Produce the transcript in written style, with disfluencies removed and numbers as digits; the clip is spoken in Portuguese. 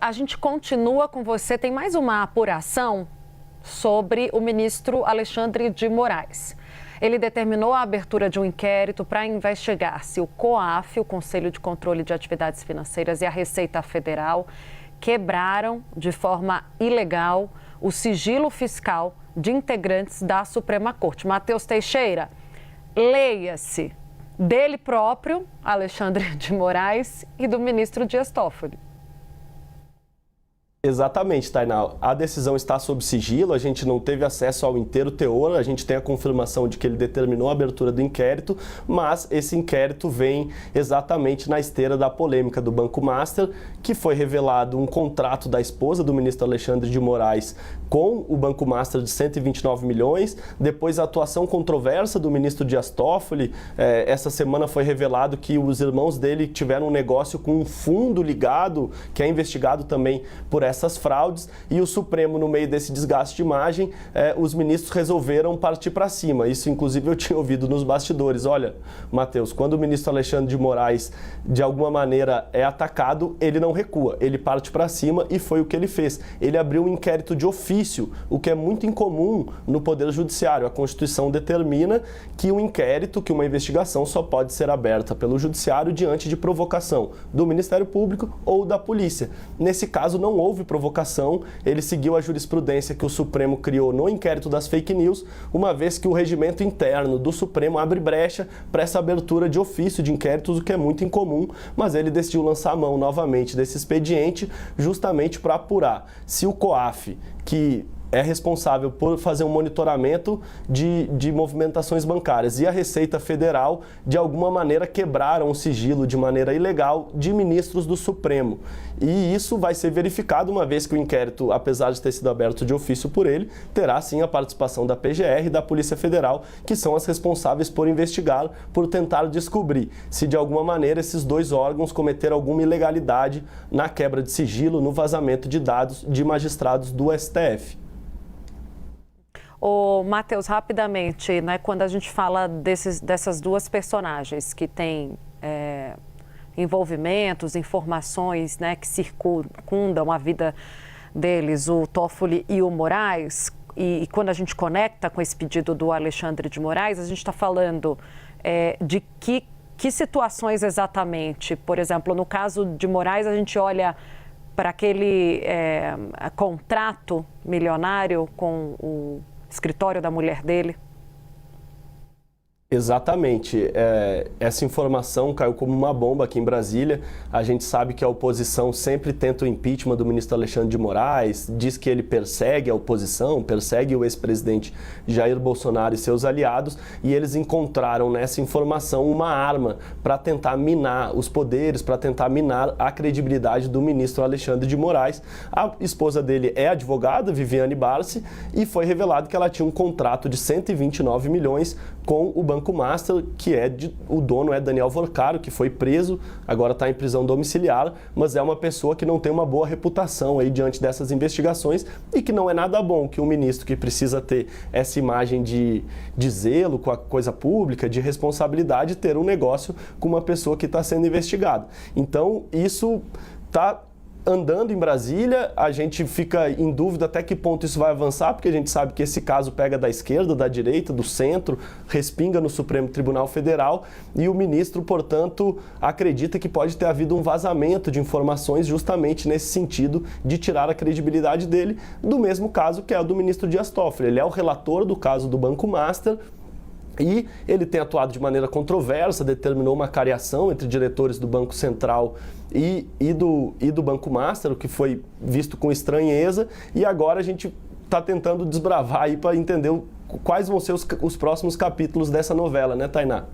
A gente continua com você, tem mais uma apuração sobre o ministro Alexandre de Moraes. Ele determinou a abertura de um inquérito para investigar se o COAF, o Conselho de Controle de Atividades Financeiras, e a Receita Federal quebraram de forma ilegal o sigilo fiscal de integrantes da Suprema Corte. Matheus Teixeira, leia-se dele próprio, Alexandre de Moraes, e do ministro Dias Toffoli. Exatamente, Tainá. A decisão está sob sigilo, a gente não teve acesso ao inteiro teor, a gente tem a confirmação de que ele determinou a abertura do inquérito, mas esse inquérito vem exatamente na esteira da polêmica do Banco Master, que foi revelado um contrato da esposa do ministro Alexandre de Moraes com o Banco Master de 129 milhões, depois a atuação controversa do ministro Dias Toffoli. Essa semana foi revelado que os irmãos dele tiveram um negócio com um fundo ligado, que é investigado também por essas fraudes, e o Supremo, no meio desse desgaste de imagem, os ministros resolveram partir para cima. Isso, inclusive, eu tinha ouvido nos bastidores. Olha, Matheus, quando o ministro Alexandre de Moraes, de alguma maneira, é atacado, ele não recua, ele parte para cima, e foi o que ele fez. Ele abriu um inquérito de ofício, o que é muito incomum no Poder Judiciário. A Constituição determina que um inquérito, que uma investigação só pode ser aberta pelo Judiciário diante de provocação do Ministério Público ou da Polícia. Nesse caso, não houve provocação, ele seguiu a jurisprudência que o Supremo criou no inquérito das fake news, uma vez que o regimento interno do Supremo abre brecha para essa abertura de ofício de inquéritos, o que é muito incomum, mas ele decidiu lançar a mão novamente desse expediente justamente para apurar se o COAF, que é responsável por fazer um monitoramento de movimentações bancárias, e a Receita Federal, de alguma maneira, quebraram o sigilo de maneira ilegal de ministros do Supremo. E isso vai ser verificado uma vez que o inquérito, apesar de ter sido aberto de ofício por ele, terá sim a participação da PGR e da Polícia Federal, que são as responsáveis por investigar, por tentar descobrir se de alguma maneira esses dois órgãos cometeram alguma ilegalidade na quebra de sigilo, no vazamento de dados de magistrados do STF. Ô, Matheus, rapidamente, né, quando a gente fala dessas duas personagens que têm envolvimentos, informações, né, que circundam a vida deles, o Toffoli e o Moraes, e quando a gente conecta com esse pedido do Alexandre de Moraes, a gente está falando de que situações exatamente? Por exemplo, no caso de Moraes, a gente olha para aquele contrato milionário com o escritório da mulher dele? Exatamente. Essa informação caiu como uma bomba aqui em Brasília. A gente sabe que a oposição sempre tenta o impeachment do ministro Alexandre de Moraes, diz que ele persegue a oposição, persegue o ex-presidente Jair Bolsonaro e seus aliados, e eles encontraram nessa informação uma arma para tentar minar os poderes, para tentar minar a credibilidade do ministro Alexandre de Moraes. A esposa dele é advogada, Viviane Barsi, e foi revelado que ela tinha um contrato de 129 milhões com o Banco Master, que o dono é Daniel Vorcaro, que foi preso, agora está em prisão domiciliar, mas é uma pessoa que não tem uma boa reputação aí diante dessas investigações, e que não é nada bom que um ministro que precisa ter essa imagem de zelo com a coisa pública, de responsabilidade, ter um negócio com uma pessoa que está sendo investigada. Então, isso está andando em Brasília, a gente fica em dúvida até que ponto isso vai avançar, porque a gente sabe que esse caso pega da esquerda, da direita, do centro, respinga no Supremo Tribunal Federal, e o ministro, portanto, acredita que pode ter havido um vazamento de informações justamente nesse sentido de tirar a credibilidade dele, do mesmo caso que é o do ministro Dias Toffoli. Ele é o relator do caso do Banco Master, e ele tem atuado de maneira controversa, determinou uma cariação entre diretores do Banco Central e do Banco Master, o que foi visto com estranheza, e agora a gente está tentando desbravar aí para entender quais vão ser os próximos capítulos dessa novela, né, Tainá?